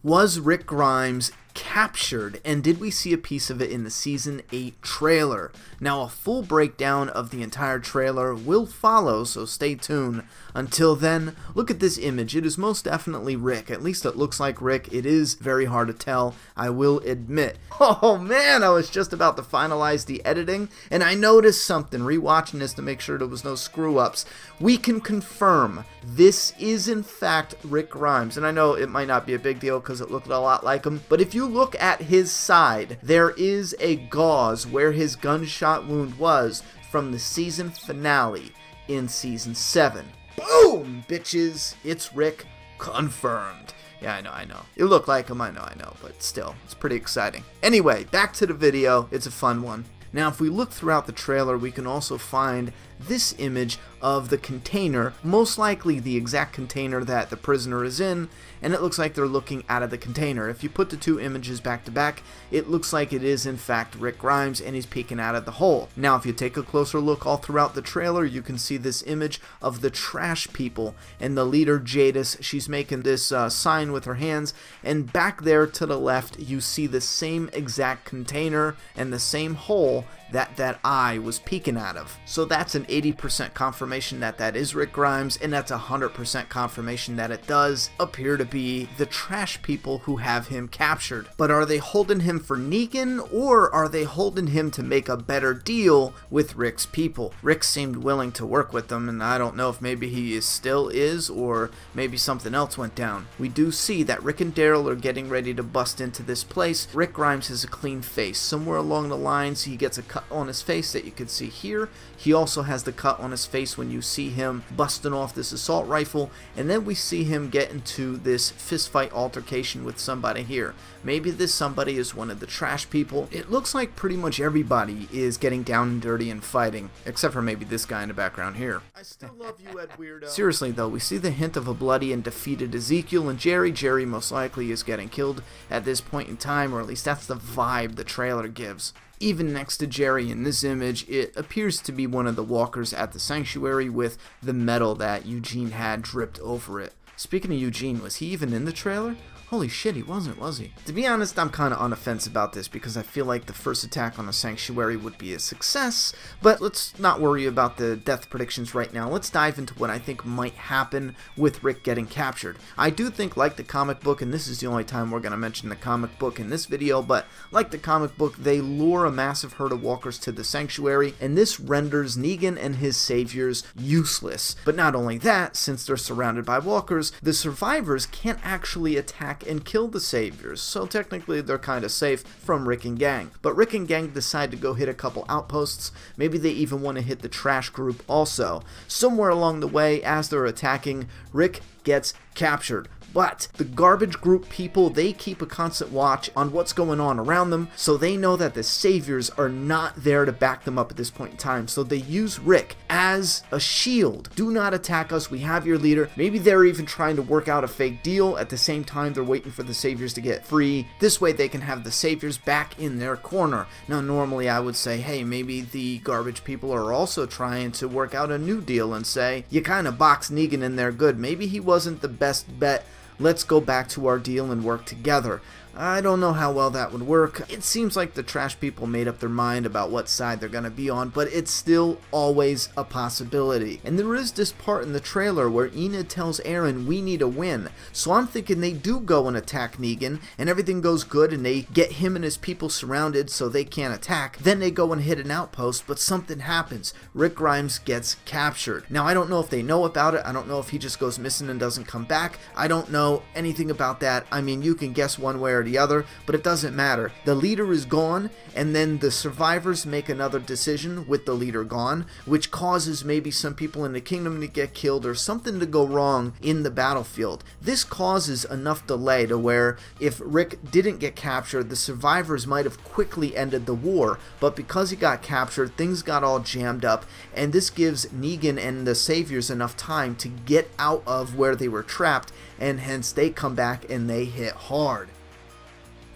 Was Rick Grimes captured, and did we see a piece of it in the Season 8 trailer? Now, a full breakdown of the entire trailer will follow, so stay tuned. Until then, look at this image. It is most definitely Rick. At least it looks like Rick. It is very hard to tell, I will admit. Oh man, I was just about to finalize the editing, and I noticed something rewatching this to make sure there was no screw-ups. We can confirm this is in fact Rick Grimes, and I know it might not be a big deal because it looked a lot like him, but if you look at his side, there is a gauze where his gunshot wound was from the season finale in Season 7. Boom, bitches! It's Rick, confirmed. Yeah, I know. It looked like him, I know, but still, it's pretty exciting. Anyway, back to the video. It's a fun one. Now, if we look throughout the trailer, we can also find this image of the container, most likely the exact container that the prisoner is in, and it looks like they're looking out of the container. If you put the two images back to back, it looks like it is in fact Rick Grimes, and he's peeking out of the hole. Now, if you take a closer look all throughout the trailer, you can see this image of the trash people, and the leader Jadis, she's making this sign with her hands, and back there to the left, you see the same exact container and the same hole that eye was peeking out of. So that's an 80% confirmation that that is Rick Grimes, and that's 100% confirmation that it does appear to be the trash people who have him captured. But are they holding him for Negan, or are they holding him to make a better deal with Rick's people? Rick seemed willing to work with them, and I don't know if maybe he still is, or maybe something else went down. We do see that Rick and Daryl are getting ready to bust into this place. Rick Grimes has a clean face. Somewhere along the lines, he gets a cut on his face that you can see here. He also has the cut on his face when you see him busting off this assault rifle, and then we see him get into this fistfight altercation with somebody here. Maybe this somebody is one of the trash people. It looks like pretty much everybody is getting down and dirty and fighting, except for maybe this guy in the background here. I still love you, Ed Weirdo. Seriously though, we see the hint of a bloody and defeated Ezekiel and Jerry. Jerry most likely is getting killed at this point in time, or at least that's the vibe the trailer gives. Even next to Jerry in this image, it appears to be one of the walkers at the sanctuary with the metal that Eugene had dripped over it. Speaking of Eugene, was he even in the trailer? Holy shit, he wasn't, was he? To be honest, I'm kind of on the fence about this because I feel like the first attack on the sanctuary would be a success, but let's not worry about the death predictions right now. Let's dive into what I think might happen with Rick getting captured. I do think, like the comic book, and this is the only time we're going to mention the comic book in this video, but like the comic book, they lure a massive herd of walkers to the sanctuary, and this renders Negan and his saviors useless. But not only that, since they're surrounded by walkers, the survivors can't actually attack and kill the saviors, so technically they're kind of safe from Rick and gang. But Rick and gang decide to go hit a couple outposts. Maybe they even want to hit the trash group also. Somewhere along the way, as they're attacking, Rick gets captured. But the garbage group people, they keep a constant watch on what's going on around them, so they know that the saviors are not there to back them up at this point in time. So they use Rick as a shield. Do not attack us, we have your leader. Maybe they're even trying to work out a fake deal. At the same time, they're waiting for the saviors to get free. This way they can have the saviors back in their corner. Now normally I would say, hey, maybe the garbage people are also trying to work out a new deal and say, you kind of boxed Negan in there good. Maybe he wasn't the best bet. Let's go back to our deal and work together. I don't know how well that would work. It seems like the trash people made up their mind about what side they're gonna be on, but it's still always a possibility. And there is this part in the trailer where Enid tells Aaron, we need a win. So I'm thinking they do go and attack Negan, and everything goes good, and they get him and his people surrounded so they can't attack. Then they go and hit an outpost, but something happens. Rick Grimes gets captured. Now I don't know if they know about it. I don't know if he just goes missing and doesn't come back. I don't know anything about that. I mean, you can guess one way or the other, but it doesn't matter. The leader is gone, and then the survivors make another decision with the leader gone, which causes maybe some people in the kingdom to get killed or something to go wrong in the battlefield. This causes enough delay to where if Rick didn't get captured, the survivors might have quickly ended the war, but because he got captured, things got all jammed up, and this gives Negan and the saviors enough time to get out of where they were trapped, and hence they come back and they hit hard.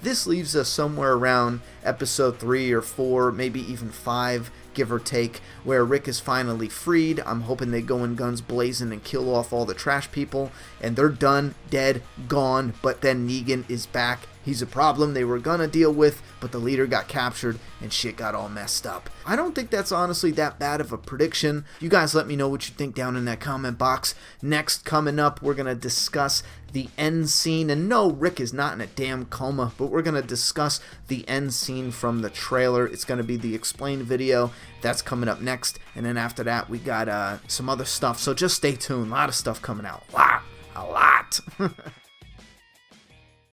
This leaves us somewhere around episode 3 or 4, maybe even 5. give or take, where Rick is finally freed. I'm hoping they go in guns blazing and kill off all the trash people, and they're done, dead, gone, but then Negan is back. He's a problem they were gonna deal with, but the leader got captured and shit got all messed up. I don't think that's honestly that bad of a prediction. You guys let me know what you think down in that comment box. Next, coming up, we're gonna discuss the end scene. And no, Rick is not in a damn coma, but we're gonna discuss the end scene from the trailer. It's gonna be the explained video. That's coming up next. And then after that, we got some other stuff. So just stay tuned. A lot of stuff coming out. A lot.